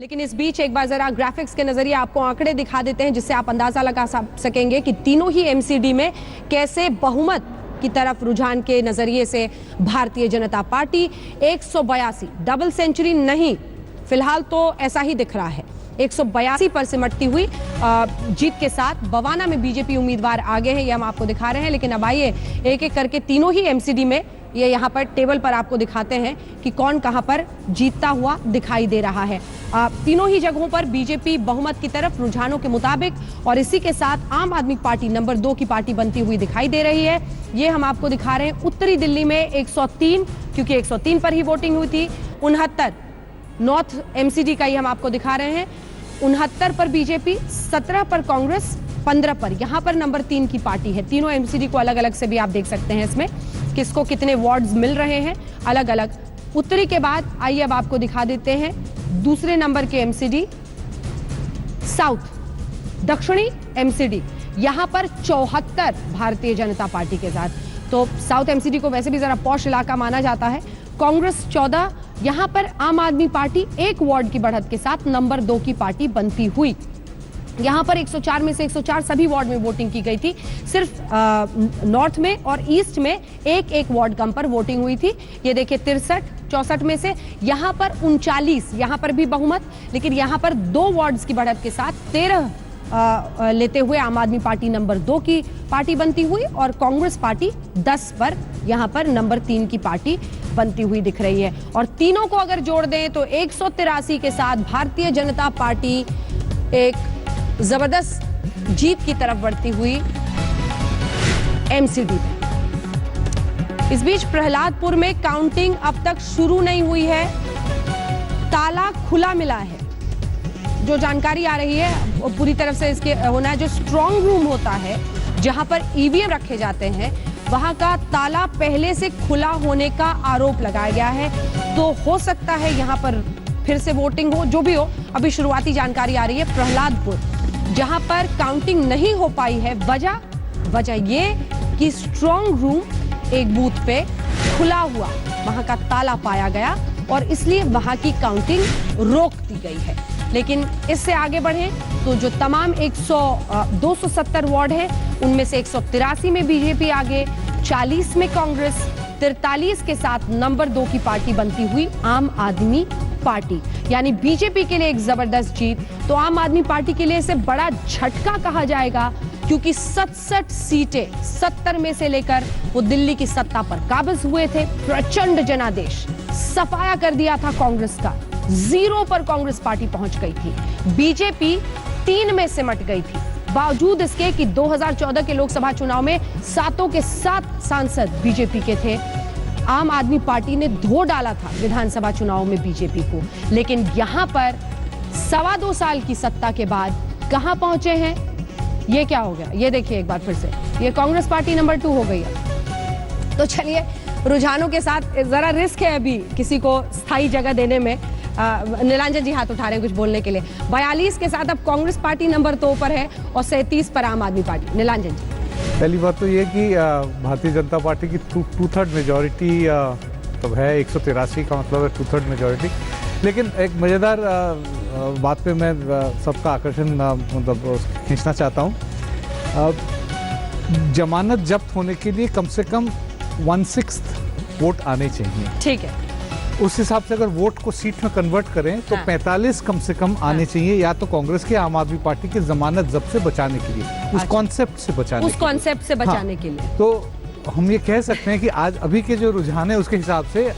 लेकिन इस बीच एक बार जरा ग्राफिक्स के नजरिए आपको आंकड़े दिखा देते हैं जिससे आप अंदाजा लगा सकेंगे कि तीनों ही एमसीडी में कैसे बहुमत की तरफ रुझान के नजरिए से Bharatiya Janata party 182 double century नहीं, फिलहाल तो ऐसा ही दिख रहा है। 182 पर सिमटती हुई जीत के साथ बवाना में बीजेपी उम्मीदवार आगे हैं, ये हम आपको दिखा रहे हैं। लेकिन अब आइए एक एक करके तीनों ही एमसीडी में ये यहाँ पर टेबल पर आपको दिखाते हैं कि कौन कहां पर जीतता हुआ दिखाई दे रहा है। तीनों ही जगहों पर बीजेपी बहुमत की तरफ रुझानों के मुताबिक, और इसी के साथ आम आदमी पार्टी नंबर 2 की पार्टी बनती हुई दिखाई दे रही है। ये हम आपको दिखा रहे हैं उत्तरी दिल्ली में 103, क्योंकि 103 पर ही वोटिंग हुई थी। 69 नॉर्थ एमसीडी का ही हम आपको दिखा रहे हैं। 69 पर बीजेपी, 17 पर कांग्रेस, 15 पर यहां पर नंबर 3 की पार्टी है। तीनों एमसीडी को अलग अलग से भी आप देख सकते हैं इसमें किसको कितने वार्ड्स मिल रहे हैं अलग अलग। उत्तरी के बाद आइए अब आपको दिखा देते हैं दूसरे नंबर के एमसीडी साउथ, दक्षिणी एमसीडी, यहां पर 74 भारतीय जनता पार्टी के साथ। तो साउथ एमसीडी को वैसे भी जरा पॉश इलाका माना जाता है। कांग्रेस 14, यहां पर आम आदमी पार्टी 1 वार्ड की बढ़त के साथ नंबर 2 की पार्टी बनती हुई। यहां पर 104 में से 104 सभी वार्ड में वोटिंग की गई थी। सिर्फ नॉर्थ में और ईस्ट में एक वार्ड कम पर वोटिंग हुई थी। ये देखिए 63, 64 में से यहां पर 39, यहां पर भी बहुमत, लेकिन यहां पर 2 वार्ड्स की बढ़त के साथ 13 लेते हुए आम आदमी पार्टी नंबर 2 की पार्टी बनती हुई, और कांग्रेस पार्टी 10 पर यहां पर नंबर 3 की पार्टी बनती हुई दिख रही है। और तीनों को अगर जोड़ दें तो 183 के साथ भारतीय जनता पार्टी एक जबरदस्त जीत की तरफ बढ़ती हुई एमसीडी में। इस बीच प्रहलादपुर में काउंटिंग अब तक शुरू नहीं हुई है, ताला खुला मिला है। जो जानकारी आ रही है वो पूरी तरफ से इसके होना है। जो स्ट्रांग रूम होता है जहां पर ईवीएम रखे जाते हैं, वहां का ताला पहले से खुला होने का आरोप लगाया गया है। तो हो सकता है यहां पर फिर से वोटिंग हो, जो भी हो। अभी शुरुआती जानकारी आ रही है प्रहलादपुर जहां पर काउंटिंग नहीं हो पाई है। वजह ये कि स्ट्रांग रूम एक बूथ पे खुला हुआ, वहां का ताला पाया गया और इसलिए वहां की काउंटिंग रोक दी गई है। लेकिन इससे आगे बढ़े तो जो तमाम 270 वार्ड हैं उनमें से 183 में बीजेपी आगे, 40 में कांग्रेस, 43 के साथ नंबर 2 की पार्टी बनती हुई आम आदमी पार्टी। यानी बीजेपी के लिए एक जबरदस्त जीत। तो आम आदमी पार्टी के लिए इसे बड़ा झटका कहा जाएगा, क्योंकि 67 सीटें 70 में से लेकर वो दिल्ली की सत्ता पर काबिज हुए थे। प्रचंड जनादेश सफाया कर दिया था कांग्रेस का, 0 पर कांग्रेस पार्टी पहुंच गई थी। बीजेपी 3 में सिमट गई थी, बावजूद इसके कि 2014 के लोकसभा चुनाव में 7 के 7 सांसद बीजेपी के थे। आम आदमी पार्टी ने धो डाला था विधानसभा चुनाव में बीजेपी को, लेकिन यहां पर 2.25 साल की सत्ता के बाद कहां पहुंचे हैं, ये क्या हो गया। ये देखिए एक बार फिर से ये कांग्रेस पार्टी नंबर 2 हो गई है। तो चलिए रुझानों के साथ जरा रिस्क है अभी किसी को स्थायी जगह देने में। नीलांजन जी हाथ उठा रहे हैं कुछ बोलने के लिए। 42 के साथ अब कांग्रेस पार्टी नंबर 2 पर है और 37 पर आम आदमी पार्टी। नीलांजन जी, पहली बात तो ये कि भारतीय जनता पार्टी की 2/3 मेजॉरिटी तब है। 183 का मतलब है 2/3 मेजॉरिटी। लेकिन एक मज़ेदार बात पे मैं सबका आकर्षण मतलब खींचना चाहता हूँ। जमानत जब्त होने के लिए कम से कम 1/6 वोट आने चाहिए। ठीक है, उस हिसाब से अगर वोट को सीट में कन्वर्ट करें तो 45 कम से कम आने चाहिए, या तो कांग्रेस के आम आदमी पार्टी की जमानत जब्त से बचाने के लिए, उस कॉन्सेप्ट से बचाने के लिए। तो हम ये कह सकते हैं कि आज अभी के जो रुझान है उसके हिसाब से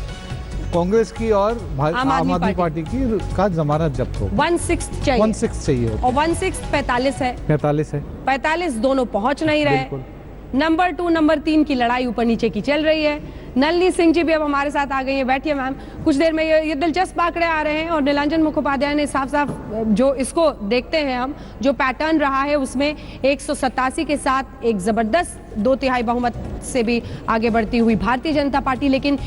कांग्रेस की और आम आदमी पार्टी की का जमानत जब्त हो। 1/6 चाहिए, 1/6 चाहिए और 1/6 45 है। 45 दोनों पहुंच नहीं रहे। नंबर 2 नंबर 3 की लड़ाई ऊपर नीचे की चल रही है। नलिनी सिंह जी भी अब हमारे साथ आ गई है। बैठिए मैम, कुछ देर में ये दिलचस्प आंकड़े आ रहे हैं और नीलांजन मुखोपाध्याय ने साफ साफ जो इसको देखते हैं हम, जो पैटर्न रहा है उसमें 187 के साथ एक जबरदस्त 2/3 बहुमत से भी आगे बढ़ती हुई भारतीय जनता पार्टी। लेकिन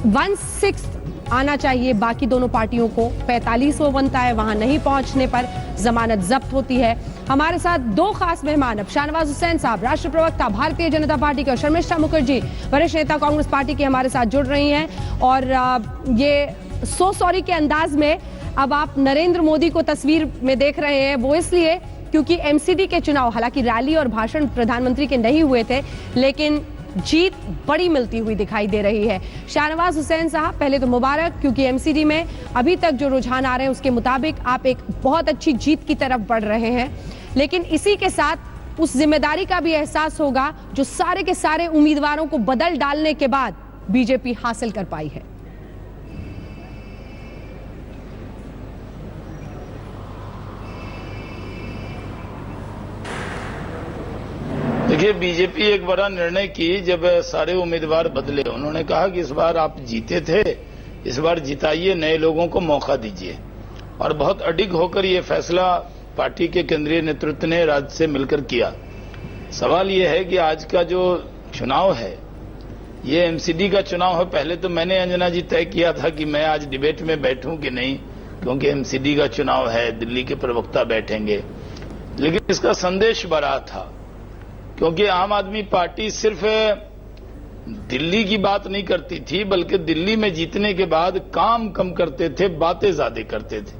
1/6 आना चाहिए बाकी दोनों पार्टियों को। 45 वो बनता है, वहां नहीं पहुंचने पर जमानत जब्त होती है। हमारे साथ 2 खास मेहमान, अब शाहनवाज हुसैन साहब राष्ट्र प्रवक्ता भारतीय जनता पार्टी के, और शर्मिष्ठा मुखर्जी वरिष्ठ नेता कांग्रेस पार्टी के हमारे साथ जुड़ रही हैं। और ये सॉरी के अंदाज में अब आप नरेंद्र मोदी को तस्वीर में देख रहे हैं, वो इसलिए क्योंकि एमसीडी के चुनाव, हालांकि रैली और भाषण प्रधानमंत्री के नहीं हुए थे, लेकिन जीत बड़ी मिलती हुई दिखाई दे रही है। शाहनवाज हुसैन साहब, पहले तो मुबारक, क्योंकि एमसीडी में अभी तक जो रुझान आ रहे हैं उसके मुताबिक आप एक बहुत अच्छी जीत की तरफ बढ़ रहे हैं, लेकिन इसी के साथ उस जिम्मेदारी का भी एहसास होगा जो सारे के सारे उम्मीदवारों को बदल डालने के बाद बीजेपी हासिल कर पाई है। देखिए, बीजेपी एक बड़ा निर्णय की जब सारे उम्मीदवार बदले। उन्होंने कहा कि इस बार आप जीते थे, इस बार जिताइए, नए लोगों को मौका दीजिए। और बहुत अडिग होकर ये फैसला पार्टी के केंद्रीय नेतृत्व ने राज्य से मिलकर किया। सवाल ये है कि आज का जो चुनाव है ये एमसीडी का चुनाव है। पहले तो मैंने अंजना जी तय किया था कि मैं आज डिबेट में बैठूं कि नहीं, क्योंकि एमसीडी का चुनाव है, दिल्ली के प्रवक्ता बैठेंगे, लेकिन इसका संदेश बड़ा था। क्योंकि आम आदमी पार्टी सिर्फ दिल्ली की बात नहीं करती थी, बल्कि दिल्ली में जीतने के बाद काम कम करते थे, बातें ज्यादा करते थे,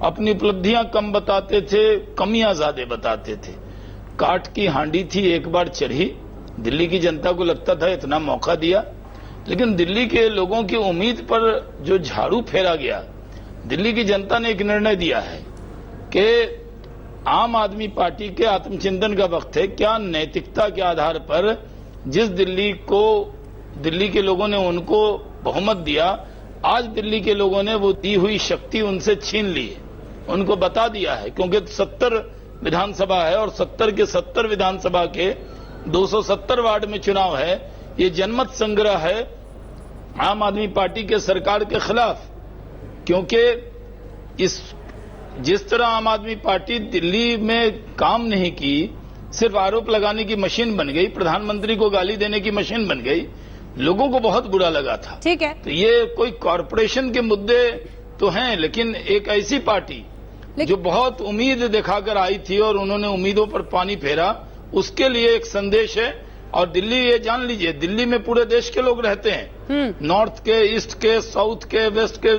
अपनी उपलब्धियां कम बताते थे, कमियां ज्यादा बताते थे। काट की हांडी थी, एक बार चढ़ी। दिल्ली की जनता को लगता था इतना मौका दिया, लेकिन दिल्ली के लोगों की उम्मीद पर जो झाड़ू फेरा गया, दिल्ली की जनता ने एक निर्णय दिया है कि आम आदमी पार्टी के आत्मचिंतन का वक्त है। क्या नैतिकता के आधार पर जिस दिल्ली के लोगों ने उनको बहुमत दिया, आज दिल्ली के लोगों ने वो दी हुई शक्ति उनसे छीन ली है, उनको बता दिया है। क्योंकि 70 विधानसभा है और 70 के 70 विधानसभा के 270 वार्ड में चुनाव है। ये जनमत संग्रह है आम आदमी पार्टी के सरकार के खिलाफ। क्योंकि जिस तरह आम आदमी पार्टी दिल्ली में काम नहीं की, सिर्फ आरोप लगाने की मशीन बन गई, प्रधानमंत्री को गाली देने की मशीन बन गई, लोगों को बहुत बुरा लगा था। ठीक है, तो ये कोई कॉरपोरेशन के मुद्दे तो हैं, लेकिन एक ऐसी पार्टी जो बहुत उम्मीद दिखाकर आई थी और उन्होंने उम्मीदों पर पानी फेरा, उसके लिए एक संदेश है। और दिल्ली, ये जान लीजिए, दिल्ली में पूरे देश के लोग रहते हैं, नॉर्थ के, ईस्ट के, साउथ के, वेस्ट के।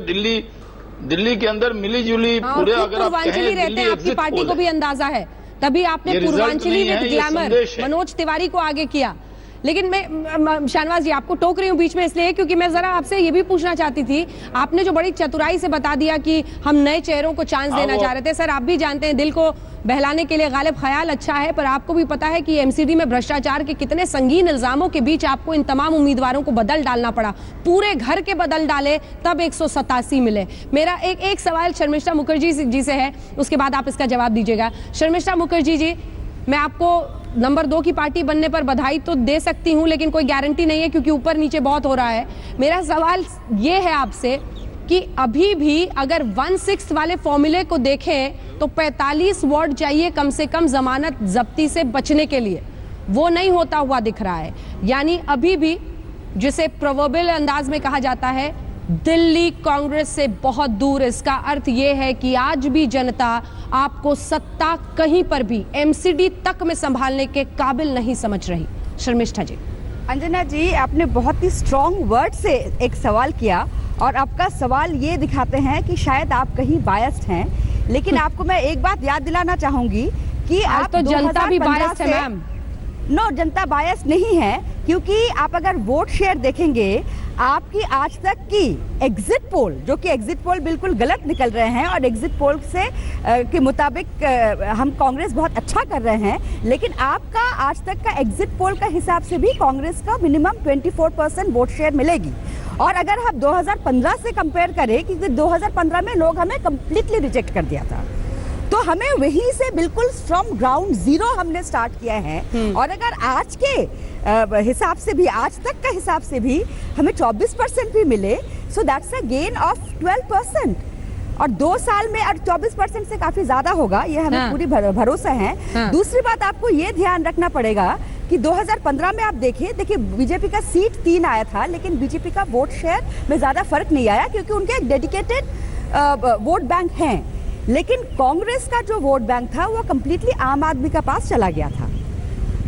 दिल्ली के अंदर मिली जुली पूरे, अगर आप कहें, रहते हैं, आपकी पार्टी को भी अंदाजा है, तभी आपने पूर्वांचली विद ग्लैमर मनोज तिवारी को आगे किया। लेकिन मैं शाहनवाज जी आपको टोक रही हूँ बीच में इसलिए क्योंकि मैं जरा आपसे ये भी पूछना चाहती थी, आपने जो बड़ी चतुराई से बता दिया कि हम नए चेहरों को चांस देना चाह रहे थे। सर, आप भी जानते हैं दिल को बहलाने के लिए गालिब ख्याल अच्छा है, पर आपको भी पता है कि एमसीडी में भ्रष्टाचार के कितने संगीन इल्जामों के बीच आपको इन तमाम उम्मीदवारों को बदल डालना पड़ा। पूरे घर के बदल डाले तब 187 मिले। मेरा एक सवाल शर्मिष्ठा मुखर्जी जी से है, उसके बाद आप इसका जवाब दीजिएगा। शर्मिष्ठा मुखर्जी जी, मैं आपको नंबर 2 की पार्टी बनने पर बधाई तो दे सकती हूं, लेकिन कोई गारंटी नहीं है क्योंकि ऊपर नीचे बहुत हो रहा है। मेरा सवाल ये है आपसे कि अभी भी अगर 1/6 वाले फॉर्मूले को देखें तो 45 वोट चाहिए कम से कम जमानत जब्ती से बचने के लिए, वो नहीं होता हुआ दिख रहा है। यानी अभी भी, जिसे प्रोवर्बियल अंदाज में कहा जाता है, दिल्ली कांग्रेस से बहुत दूर। इसका अर्थ यह है कि आज भी जनता आपको सत्ता कहीं पर भी एमसीडी तक में संभालने के काबिल नहीं समझ रही। शर्मिष्ठा जी। अंजना जी, आपने बहुत ही स्ट्रॉन्ग वर्ड से एक सवाल किया और आपका सवाल ये दिखाते हैं कि शायद आप कहीं बायस्ड हैं, लेकिन आपको मैं एक बात याद दिलाना चाहूंगी कि आप तो जनता भी बायस्ड है मैम। नो, जनता बायस नहीं है, क्योंकि आप अगर वोट शेयर देखेंगे, आपकी आज तक की एग्जिट पोल, जो कि एग्जिट पोल बिल्कुल गलत निकल रहे हैं और एग्जिट पोल से के मुताबिक हम कांग्रेस बहुत अच्छा कर रहे हैं, लेकिन आपका आज तक का एग्जिट पोल का हिसाब से भी कांग्रेस का मिनिमम 24% वोट शेयर मिलेगी। और अगर हम 2015 से कंपेयर करें, क्योंकि 2015 में लोग हमें कंप्लीटली रिजेक्ट कर दिया था, तो हमें वहीं से बिल्कुल फ्रॉम ग्राउंड जीरो हमने स्टार्ट किया है। और अगर आज के हिसाब से भी, आज तक का हिसाब से भी हमें 24% भी मिले, so that's a gain of 12%। और 2 साल में 24% से काफी ज्यादा होगा, ये हमें पूरी भरोसा है। दूसरी बात, आपको ये ध्यान रखना पड़ेगा कि 2015 में आप देखिए बीजेपी का सीट 3 आया था, लेकिन बीजेपी का वोट शेयर में ज्यादा फर्क नहीं आया, क्योंकि उनके एक डेडिकेटेड वोट बैंक हैं। लेकिन कांग्रेस का जो वोट बैंक था वो कंप्लीटली आम आदमी का पास चला गया था।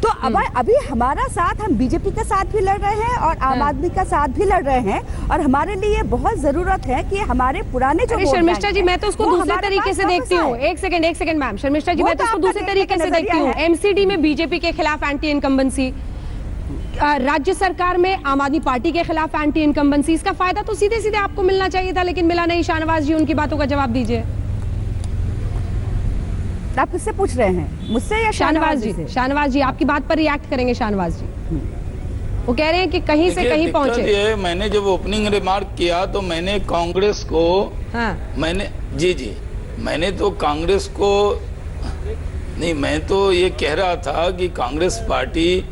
तो अब अभी हमारा साथ, हम बीजेपी का साथ भी लड़ रहे हैं और आम आदमी का साथ भी लड़ रहे हैं, और हमारे लिए बहुत जरूरत है कि हमारे पुराने जो अरे शर्मिष्ठा जी, मैं तो उसको दूसरे तरीके से देखती हूँ। एक सेकंड मैम, शर्मिष्ठा जी, मैं तो उसको दूसरे तरीके से देखती हूँ। एमसीडी में बीजेपी के खिलाफ एंटी इनकम्बेंसी, राज्य सरकार में आम आदमी पार्टी के खिलाफ एंटी इनकम्बेंसी, इसका फायदा तो सीधे सीधे आपको मिलना चाहिए था, लेकिन मिला नहीं। शाहनवाज जी, उनकी बातों का जवाब दीजिए। आप किससे पूछ रहे हैं, मुझसे या शाहनवाज जी? शाहनवाज जी आपकी बात पर रिएक्ट करेंगे। शाहनवाज जी वो कह रहे हैं कि कहीं से कहीं पहुंचे। मैंने जब ओपनिंग रिमार्क किया तो मैंने कांग्रेस को, मैंने तो कांग्रेस को नहीं, मैं तो ये कह रहा था कि कांग्रेस पार्टी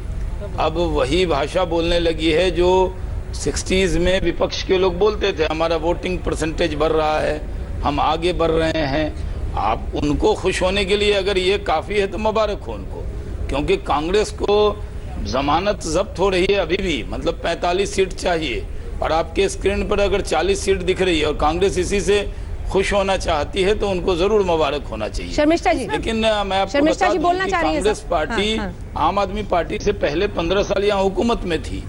अब वही भाषा बोलने लगी है जो 60s में विपक्ष के लोग बोलते थे। हमारा वोटिंग परसेंटेज बढ़ रहा है, हम आगे बढ़ रहे हैं। आप उनको खुश होने के लिए अगर ये काफ़ी है तो मुबारक हो उनको, क्योंकि कांग्रेस को जमानत जब्त हो रही है अभी भी, मतलब 45 सीट चाहिए, और आपके स्क्रीन पर अगर 40 सीट दिख रही है और कांग्रेस इसी से खुश होना चाहती है तो उनको जरूर मुबारक होना चाहिए। शर्मिष्ठा जी, लेकिन मैं आपको बता दूं कि कांग्रेस पार्टी आम आदमी पार्टी से पहले 15 साल यहाँ हुकूमत में थी,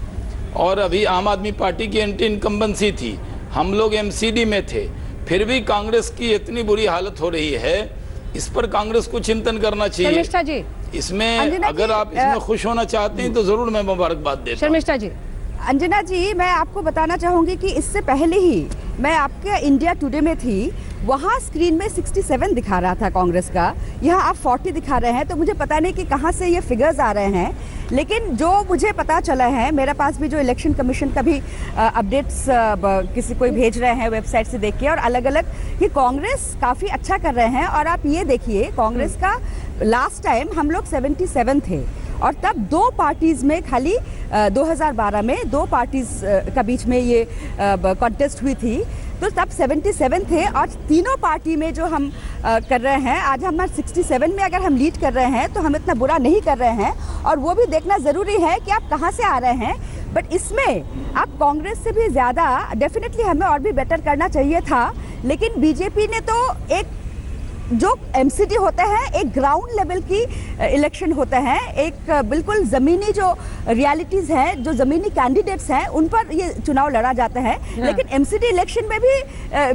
और अभी आम आदमी पार्टी की एंटी इनकम्बेंसी थी, हम लोग एमसीडी में थे, फिर भी कांग्रेस की इतनी बुरी हालत हो रही है। इस पर कांग्रेस को चिंतन करना चाहिए। शर्मिष्ठा जी, इसमें अगर आप इसमें खुश होना चाहते हैं तो जरूर मैं मुबारकबाद देता हूं। शर्मिष्ठा जी, अंजना जी, मैं आपको बताना चाहूंगी कि इससे पहले ही मैं आपके इंडिया टुडे में थी, वहाँ स्क्रीन में 67 दिखा रहा था कांग्रेस का, यहाँ आप 40 दिखा रहे हैं। तो मुझे पता नहीं कि कहाँ से ये फिगर्स आ रहे हैं, लेकिन जो मुझे पता चला है, मेरे पास भी जो इलेक्शन कमीशन का भी अपडेट्स किसी कोई भेज रहे हैं वेबसाइट से देख के, और अलग अलग, कि कांग्रेस काफ़ी अच्छा कर रहे हैं। और आप ये देखिए, कांग्रेस का लास्ट टाइम हम लोग 77 थे, और तब दो पार्टीज में खाली 2012 में 2 पार्टीज का बीच में ये कॉन्टेस्ट हुई थी, तो तब 77 थे। और तीनों पार्टी में जो हम कर रहे हैं, आज हम 67 में अगर हम लीड कर रहे हैं तो हम इतना बुरा नहीं कर रहे हैं। और वो भी देखना ज़रूरी है कि आप कहाँ से आ रहे हैं। बट इसमें आप कांग्रेस से भी ज़्यादा डेफिनेटली हमें और भी बेटर करना चाहिए था, लेकिन बीजेपी ने तो एक जो एमसीडी होता है, एक ग्राउंड लेवल की इलेक्शन होता है, एक बिल्कुल ज़मीनी जो रियलिटीज़ हैं, जो ज़मीनी कैंडिडेट्स हैं, उन पर ये चुनाव लड़ा जाता है। लेकिन एमसीडी इलेक्शन में भी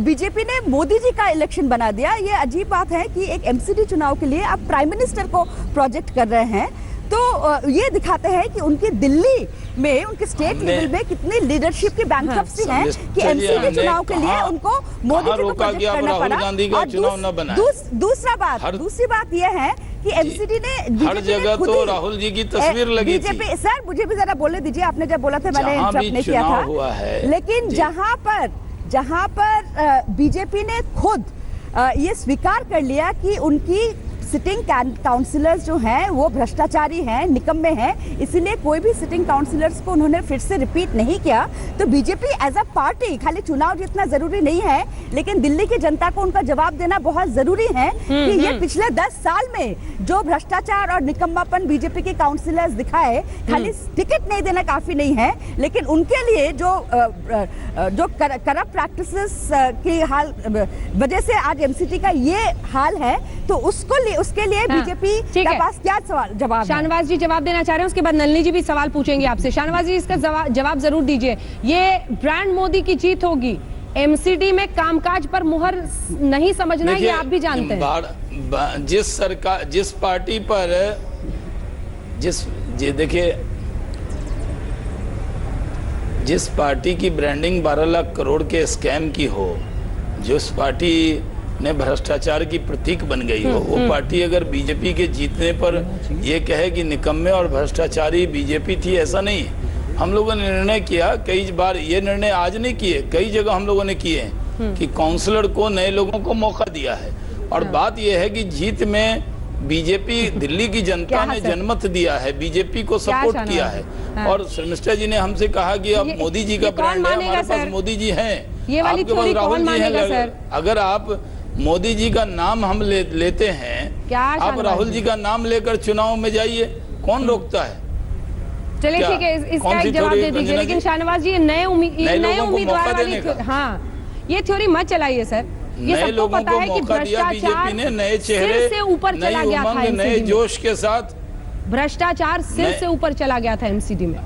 बीजेपी ने मोदी जी का इलेक्शन बना दिया। ये अजीब बात है कि एक एमसीडी चुनाव के लिए आप प्राइम मिनिस्टर को प्रोजेक्ट कर रहे हैं, तो ये दिखाते हैं कि उनकी दिल्ली में, उनके स्टेट लेवल में कितनी लीडरशिप की बैंकरप्सी है कि एमसीडी चुनाव के लिए उनको मोदी जी को प्रोजेक्ट करना पड़ा। और दूसरी बात यह है कि एमसीडी ने हर जगह तो राहुल जी की तस्वीर लगी थी। सर, मुझे भी जरा बोलने दीजिए, आपने जब बोला था मैंने इंटरप्ट नहीं किया था, लेकिन जहां पर बीजेपी ने खुद ये स्वीकार कर लिया कि उनकी सिटिंग काउंसिलर्स जो हैं वो भ्रष्टाचारी हैं, निकम्मे हैं, इसीलिए कोई भी सिटिंग काउंसिलर्स को उन्होंने फिर से रिपीट नहीं किया। तो बीजेपी एज अ पार्टी, खाली चुनाव जितना जरूरी नहीं है, लेकिन दिल्ली की जनता को उनका जवाब देना बहुत जरूरी है कि ये पिछले 10 साल में जो भ्रष्टाचार और निकम्मापन बीजेपी के काउंसिलर्स दिखाए, खाली टिकट नहीं देना काफी नहीं है, लेकिन उनके लिए जो करप्ट प्रैक्टिसेस की हाल वजह से आज एमसीडी का ये हाल है, तो उसके लिए बीजेपी के पास क्या जवाब? शाहनवाज जी जवाब देना चाह रहे हैं, उसके बाद नलिनी जी भी सवाल पूछेंगे आपसे। शाहनवाज जी, इसका जवाब जरूर दीजिए। ये ब्रांड मोदी की जीत होगी, एमसीडी में कामकाज पर मुहर नहीं समझना, ये आप भी जानते हैं। जिस पार्टी पर देखिए, जिस पार्टी की ब्रांडिंग 12 लाख करोड़ के स्कैम की हो, जिस पार्टी ने भ्रष्टाचार की प्रतीक बन गई हो, वो पार्टी अगर बीजेपी के जीतने पर ये कहे कि निकम्मे और भ्रष्टाचारी बीजेपी थी, ऐसा नहीं है। हम लोगों ने निर्णय किया कई बार, ये निर्णय आज नहीं किए, कई जगह हम लोगों ने किए हैं कि काउंसलर को, नए लोगों को मौका दिया है। और बात यह है कि जीत में बीजेपी, दिल्ली की जनता ने जनमत दिया है, बीजेपी को सपोर्ट किया है। और शर्मिष्ठा जी ने हमसे कहा कि अब मोदी जी का ब्रांड है, हमारे पास मोदी जी हैं, आपके पास राहुल जी हैं। अगर आप मोदी जी का नाम हम लेते हैं, आप राहुल जी का नाम लेकर चुनाव में जाइए, कौन रोकता है? चलिए ठीक है, इसका एक जवाब दे दीजिए। लेकिन शाहनवाज जी, नए उम्मीदवार वाली, ये थ्योरी मत चलाइए सर। ये सबको पता है कि भ्रष्टाचार नए चेहरे, से ऊपर चला गया था, नए जोश के साथ भ्रष्टाचार सिर से ऊपर चला गया था एमसीडी में,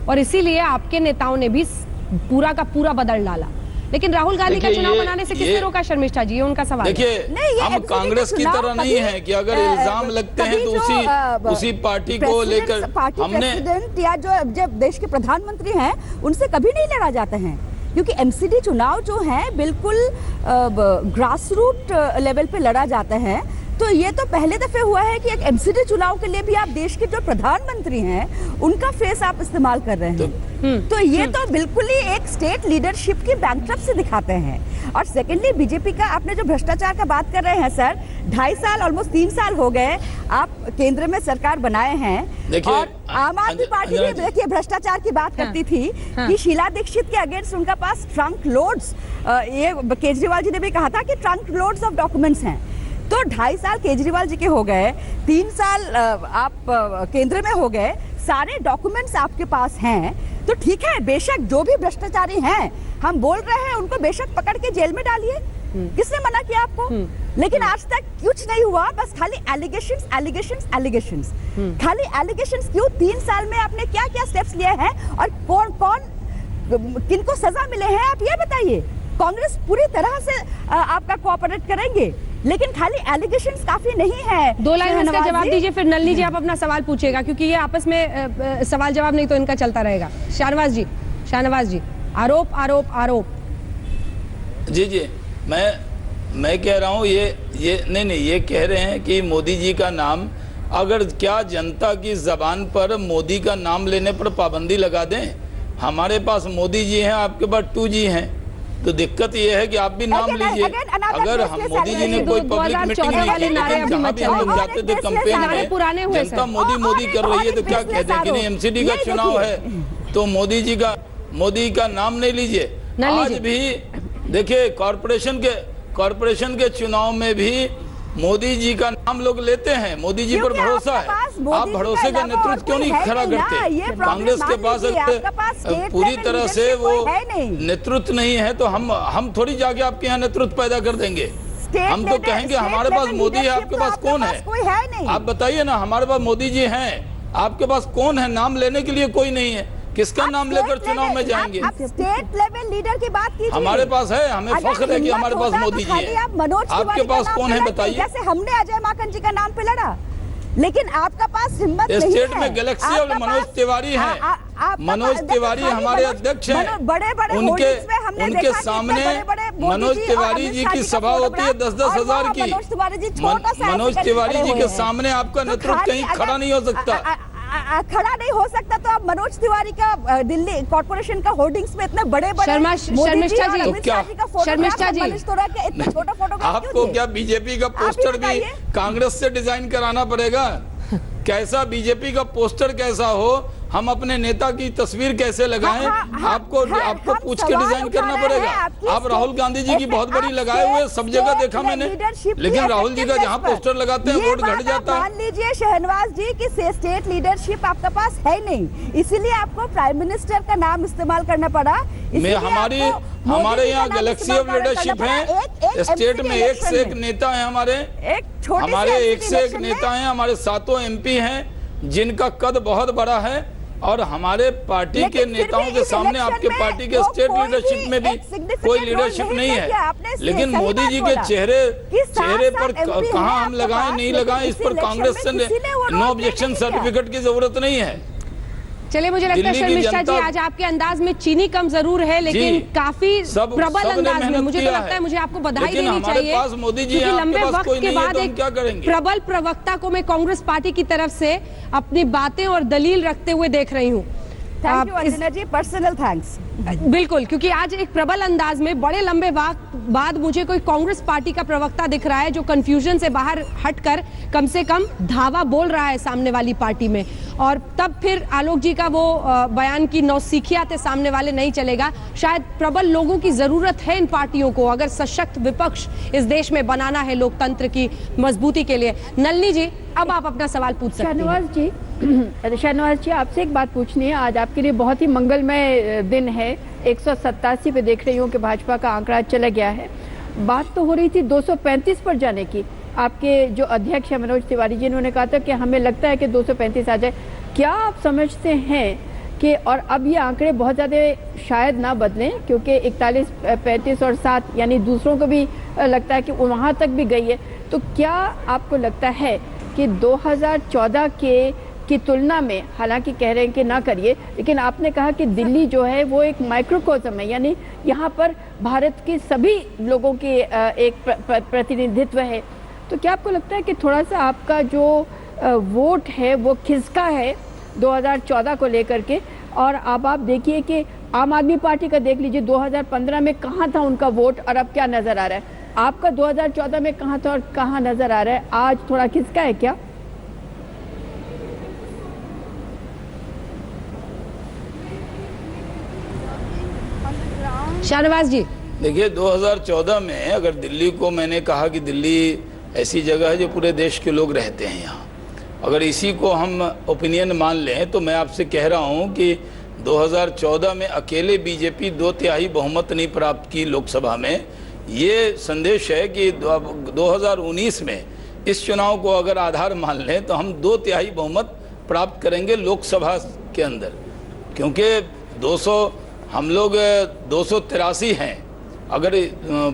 और इसीलिए आपके नेताओं ने भी पूरा का पूरा बदल डाला। लेकिन राहुल गांधी का चुनाव बनाने से किसने रोका? शर्मिष्ठा जी, ये उनका सवाल है। देखिए, हम कांग्रेस की तरह नहीं है कि अगर इल्जाम लगते हैं तो उसी पार्टी को लेकर हमने, या जो जब देश के प्रधानमंत्री हैं उनसे कभी नहीं लड़ा जाते हैं, क्योंकि एमसीडी चुनाव जो है बिल्कुल ग्रास रूट लेवल पे लड़ा जाता है। तो ये तो पहले दफे हुआ है कि एक एमसीडी चुनाव के लिए भी आप देश के जो प्रधानमंत्री हैं उनका फेस आप इस्तेमाल कर रहे हैं। तो ये तो बिल्कुल ही एक स्टेट लीडरशिप की बैंकरप्सी दिखाते हैं। और सेकेंडली, बीजेपी का आपने जो भ्रष्टाचार का बात कर रहे हैं सर, 2.5 साल ऑलमोस्ट 3 साल हो गए आप केंद्र में सरकार बनाए हैं, और आम आदमी पार्टी भी देखिए भ्रष्टाचार की बात करती थी कि शीला दीक्षित के अगेंस्ट उनका पास ट्रंक लोड्स, ये केजरीवाल जी ने भी कहा था कि ट्रंक लोड्स ऑफ डॉक्यूमेंट्स हैं। तो 2.5 साल केजरीवाल जी के हो गए, 3 साल आप केंद्र में हो गए, सारे डॉक्यूमेंट्स आपके पास हैं। तो ठीक है, बेशक जो भी भ्रष्टाचारी हैं, हम बोल रहे हैं उनको बेशक पकड़ के जेल में डालिए, किसने मना किया आपको? लेकिन आज तक कुछ नहीं हुआ, बस खाली एलिगेशंस एलिगेशंस एलिगेशंस, खाली एलिगेशंस। क्यों? 3 साल में आपने क्या क्या स्टेप्स लिए हैं और कौन कौन किनको सजा मिले हैं, आप ये बताइए। कांग्रेस पूरी तरह से आपका कोऑपरेट करेंगे, लेकिन खाली एलिगेशंस काफी नहीं है। 2 लाइन में इसका जवाब दीजिए, फिर नलिनी जी आप अपना सवाल पूछेगा, क्योंकि ये आपस में सवाल जवाब नहीं तो इनका चलता रहेगा। शाहनवाज जी, आरोप आरोप आरोप। जी, मैं कह रहा हूँ ये नहीं, ये कह रहे हैं कि मोदी जी का नाम, अगर क्या जनता की जबान पर मोदी का नाम लेने पर पाबंदी लगा दें? हमारे पास मोदी जी हैं, आपके पास 2G हैं, तो दिक्कत ये है कि आप भी नाम लीजिए। अगर हम मोदी जी ने कोई पब्लिक मीटिंग नहीं की, लेकिन जहाँ भी हम लोग जाते थे कैंपेन में, जनता मोदी कर रही है, तो क्या कहते हैं कि नहीं एमसीडी का चुनाव है तो मोदी का नाम नहीं लीजिए। आज भी देखिए, कॉरपोरेशन के चुनाव में भी मोदी जी का नाम लोग लेते हैं, मोदी जी पर भरोसा है। आप भरोसे का नेतृत्व क्यों नहीं खड़ा करते? कांग्रेस के पास अगर पूरी तरह से वो नेतृत्व नहीं है तो हम थोड़ी जाके आपके यहाँ नेतृत्व पैदा कर देंगे। हम तो कहेंगे हमारे पास मोदी है, आपके पास कौन है? आप बताइए ना, हमारे पास मोदी जी हैं, आपके पास कौन है? नाम लेने के लिए कोई नहीं है, किसका नाम लेकर चुनाव में जाएंगे? स्टेट लेवल लीडर की बात कीजिए। हमारे पास है, हमें फख्र है कि हमारे पास मोदी जी है। आपके पास कौन है बताइए? जैसे हमने अजय माकन जी का नाम पे लड़ा, लेकिन आपका पास हिम्मत नहीं है। स्टेट में गैलेक्सी और मनोज तिवारी हैं। मनोज तिवारी हमारे अध्यक्ष हैं। उनके सामने मनोज तिवारी जी की सभा होती है 10-10 हजार की। मनोज तिवारी जी के सामने आपका नेतृत्व कहीं खड़ा नहीं हो सकता। खड़ा नहीं हो सकता तो आप मनोज तिवारी का दिल्ली कॉर्पोरेशन का होर्डिंग्स में इतने बड़े शर्मिष्ठा जी, इतना छोटा फोटो आपको क्या बीजेपी का पोस्टर भी कांग्रेस से डिजाइन कराना पड़ेगा? कैसा बीजेपी का पोस्टर कैसा हो, हम अपने नेता की तस्वीर कैसे लगाएं, आपको पूछ के डिजाइन करना पड़ेगा। आप राहुल गांधी जी की बहुत बड़ी लगाए हुए सब जगह देखा मैंने, लेकिन राहुल जी का जहां पोस्टर लगाते हैं वोट घट जाता है। मान लीजिए शहनवाज जी की स्टेट लीडरशिप आपके पास है नहीं, इसीलिए आपको प्राइम मिनिस्टर का नाम इस्तेमाल करना पड़ा। हमारे यहाँ गैलेक्सी ऑफ लीडरशिप है। स्टेट में एक से एक नेता है, हमारे एक से एक नेता है। हमारे 7 MP हैं जिनका कद बहुत बड़ा है, और हमारे पार्टी के नेताओं के सामने आपके पार्टी के स्टेट लीडरशिप में भी कोई लीडरशिप नहीं है। लेकिन मोदी जी के चेहरे पर कहाँ हम लगाएं नहीं लगाएं, इस पर कांग्रेस से नो ऑब्जेक्शन सर्टिफिकेट की जरूरत नहीं है। चलिए, मुझे लगता है शर्मिष्ठा जी आज आपके अंदाज में चीनी कम जरूर है, लेकिन काफी प्रबल अंदाज में। मुझे तो लगता है मुझे आपको बधाई देनी चाहिए, क्योंकि लंबे वक्त के बाद एक प्रबल प्रवक्ता को मैं कांग्रेस पार्टी की तरफ से अपनी बातें और दलील रखते हुए देख रही हूँ। Thank you Anjana ji, personal thanks. बिल्कुल, क्योंकि आज एक प्रबल अंदाज में बड़े लंबे वक्त बाद मुझे कोई कांग्रेस पार्टी का प्रवक्ता दिख रहा है जो कंफ्यूजन से बाहर हटकर कम से कम धावा बोल रहा है सामने वाली पार्टी में। और तब फिर आलोक जी का वो बयान की नौसिखियाते सामने वाले नहीं चलेगा। शायद प्रबल लोगों की जरूरत है इन पार्टियों को, अगर सशक्त विपक्ष इस देश में बनाना है लोकतंत्र की मजबूती के लिए। नलिनी जी, अब आप अपना सवाल पूछ सकते हैं। शहनवाज जी, आपसे एक बात पूछनी है। आज आपके लिए बहुत ही मंगलमय दिन है। 187 पे देख रही हूँ कि भाजपा का आंकड़ा चला गया है। बात तो हो रही थी 235 पर जाने की। आपके जो अध्यक्ष है मनोज तिवारी जी, इन्होंने कहा था कि हमें लगता है कि 235 आ जाए। क्या आप समझते हैं कि, और अब ये आंकड़े बहुत ज़्यादा शायद ना बदलें, क्योंकि 41, 35 और 7 यानी दूसरों को भी लगता है कि वहाँ तक भी गई है, तो क्या आपको लगता है कि 2014 की तुलना में, हालांकि कह रहे हैं कि ना करिए, लेकिन आपने कहा कि दिल्ली जो है वो एक माइक्रोकोज्म है, यानी यहाँ पर भारत के सभी लोगों के एक प्रतिनिधित्व है, तो क्या आपको लगता है कि थोड़ा सा आपका जो वोट है वो खिसका है 2014 को लेकर के? और अब आप देखिए कि आम आदमी पार्टी का देख लीजिए, 2015 में कहाँ था उनका वोट और अब क्या नज़र आ रहा है? आपका 2014 में कहाँ था और कहाँ नज़र आ रहा है? आज थोड़ा खिसका है क्या? शाहनवाज जी, देखिए 2014 में अगर दिल्ली को, मैंने कहा कि दिल्ली ऐसी जगह है जो पूरे देश के लोग रहते हैं यहाँ, अगर इसी को हम ओपिनियन मान लें तो मैं आपसे कह रहा हूँ कि 2014 में अकेले बीजेपी 2/3 बहुमत नहीं प्राप्त की लोकसभा में। ये संदेश है कि 2019 में इस चुनाव को अगर आधार मान लें तो हम 2/3 बहुमत प्राप्त करेंगे लोकसभा के अंदर, क्योंकि 200 हम लोग 283 हैं, अगर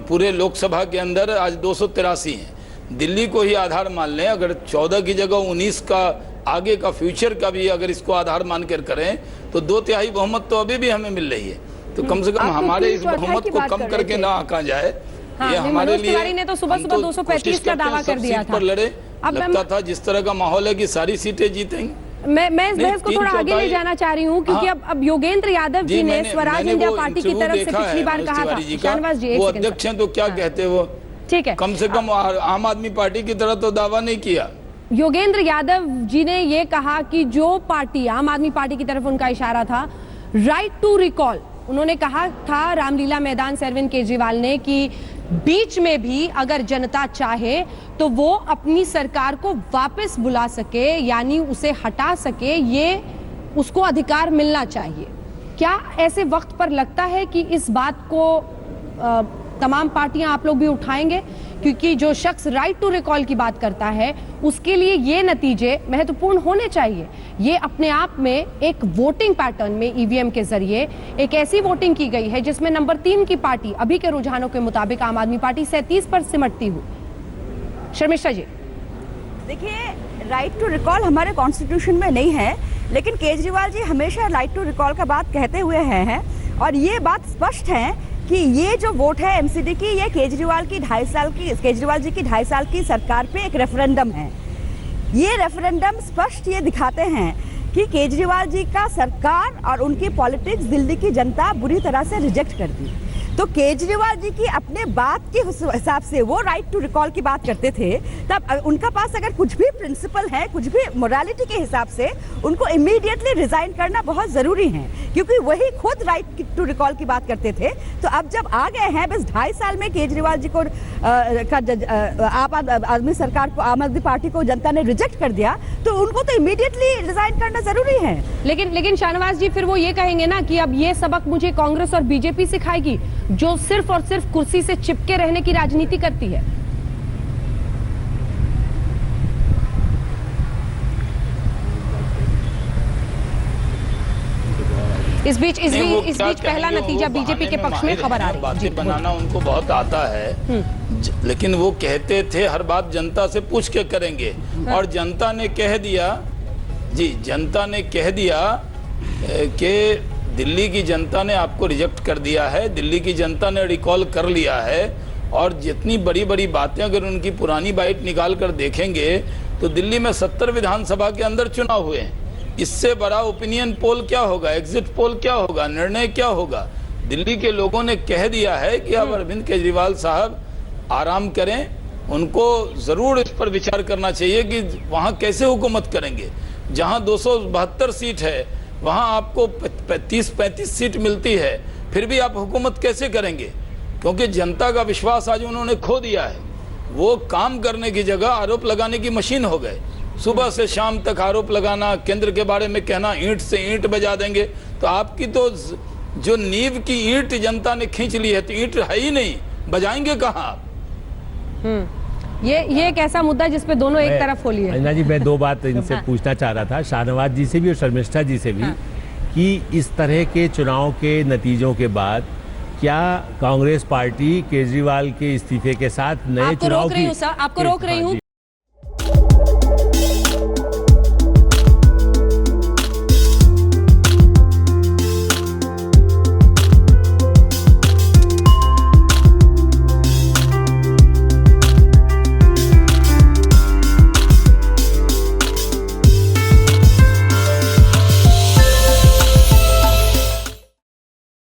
पूरे लोकसभा के अंदर आज 283 हैं। दिल्ली को ही आधार मान लें, अगर 14 की जगह 19 का आगे का फ्यूचर का भी अगर इसको आधार मानकर करें तो 2/3 बहुमत तो अभी भी हमें मिल रही है। तो कम से कम हमारे इस बहुमत को कम करके ना आंका जाए। हाँ, ये हमारे लिए, तिवारी ने तो सुबह 235 का दावा कर दिया था। पर लड़े, लगता था जिस तरह का माहौल है कि सारी सीटें जीतेंगे। मैं इस बहस को थोड़ा आगे ले जाना चाह रही हूँ, क्योंकि अब योगेंद्र यादव जी ने स्वराज इंडिया पार्टी की तरफ से पिछली बार कहा था, शाहनवाज जी वो अध्यक्ष हैं तो क्या कहते वो, ठीक है, कम से कम आम आदमी पार्टी की तरह तो दावा नहीं किया। योगेंद्र यादव जी ने ये कहा कि जो पार्टी, आम आदमी पार्टी की तरफ उनका इशारा था, राइट टू रिकॉल, उन्होंने कहा था रामलीला मैदान से अरविंद केजरीवाल ने कि बीच में भी अगर जनता चाहे तो वो अपनी सरकार को वापस बुला सके, यानी उसे हटा सके, ये उसको अधिकार मिलना चाहिए। क्या ऐसे वक्त पर लगता है कि इस बात को तमाम पार्टियां, आप लोग भी उठाएंगे? क्योंकि जो शख्स राइट टू रिकॉल की बात करता है उसके लिए ये नतीजे महत्वपूर्ण होने चाहिए। ये अपने आप में एक वोटिंग पैटर्न में ईवीएम के जरिए एक ऐसी वोटिंग की गई है जिसमें नंबर 3 की पार्टी अभी के रुझानों के मुताबिक आम आदमी पार्टी 37 पर सिमटती हुई। शर्मिष्ठा जी, देखिए, राइट टू रिकॉल हमारे कॉन्स्टिट्यूशन में नहीं है, लेकिन केजरीवाल जी हमेशा राइट टू रिकॉल का बात कहते हुए हैं और ये बात स्पष्ट है कि ये जो वोट है एमसीडी की, ये केजरीवाल जी की 2.5 साल की सरकार पे एक रेफरेंडम है। ये रेफरेंडम स्पष्ट ये दिखाते हैं कि केजरीवाल जी का सरकार और उनकी पॉलिटिक्स दिल्ली की जनता बुरी तरह से रिजेक्ट कर दी। तो केजरीवाल जी की अपने बात के हिसाब से वो राइट टू रिकॉल की बात करते थे, तब उनका पास अगर कुछ भी प्रिंसिपल है, कुछ भी मोरालिटी के हिसाब से उनको इमीडिएटली रिजाइन करना बहुत जरूरी है, क्योंकि वही खुद राइट टू रिकॉल की बात करते थे। तो अब जब आ गए हैं, बस 2.5 साल में केजरीवाल जी को आम आदमी सरकार को, आम आदमी पार्टी को जनता ने रिजेक्ट कर दिया, तो उनको तो इमीडिएटली रिजाइन करना जरूरी है। लेकिन शाहनवाज जी फिर वो ये कहेंगे ना कि अब ये सबक मुझे कांग्रेस और बीजेपी सिखाएगी, जो सिर्फ और सिर्फ कुर्सी से चिपके रहने की राजनीति करती है। इस बीच पहला नतीजा बीजेपी के पक्ष में खबर आ रही है। बातें बनाना उनको बहुत आता है, लेकिन वो कहते थे हर बात जनता से पूछ के करेंगे, और जनता ने कह दिया, जनता ने कह दिया कि दिल्ली की जनता ने आपको रिजेक्ट कर दिया है, दिल्ली की जनता ने रिकॉल कर लिया है। और जितनी बड़ी बड़ी बातें अगर उनकी पुरानी बाइट निकाल कर देखेंगे तो दिल्ली में 70 विधानसभा के अंदर चुनाव हुए हैं। इससे बड़ा ओपिनियन पोल क्या होगा, एग्जिट पोल क्या होगा, निर्णय क्या होगा? दिल्ली के लोगों ने कह दिया है कि अब अरविंद केजरीवाल साहब आराम करें, उनको जरूर इस पर विचार करना चाहिए कि वहाँ कैसे हुकूमत करेंगे। जहाँ 272 सीट है वहाँ आपको 30-35 सीट मिलती है, फिर भी आप हुकूमत कैसे करेंगे? क्योंकि जनता का विश्वास आज उन्होंने खो दिया है। वो काम करने की जगह आरोप लगाने की मशीन हो गए। सुबह से शाम तक आरोप लगाना, केंद्र के बारे में कहना, ईंट से ईंट बजा देंगे। तो आपकी तो जो नींव की ईंट जनता ने खींच ली है, तो ईंट है ही नहीं, बजाएंगे कहाँ आप? ये एक ऐसा मुद्दा है जिसपे दोनों एक तरफ होली है। अंजना जी, मैं दो बात इनसे पूछना चाह रहा था, शाहनवाज जी से भी और शर्मिष्ठा जी से भी, कि इस तरह के चुनाव के नतीजों के बाद क्या कांग्रेस पार्टी केजरीवाल के इस्तीफे के साथ नए आपको चुनाव रोक रही हूँ सर, आपको रोक रही हूँ।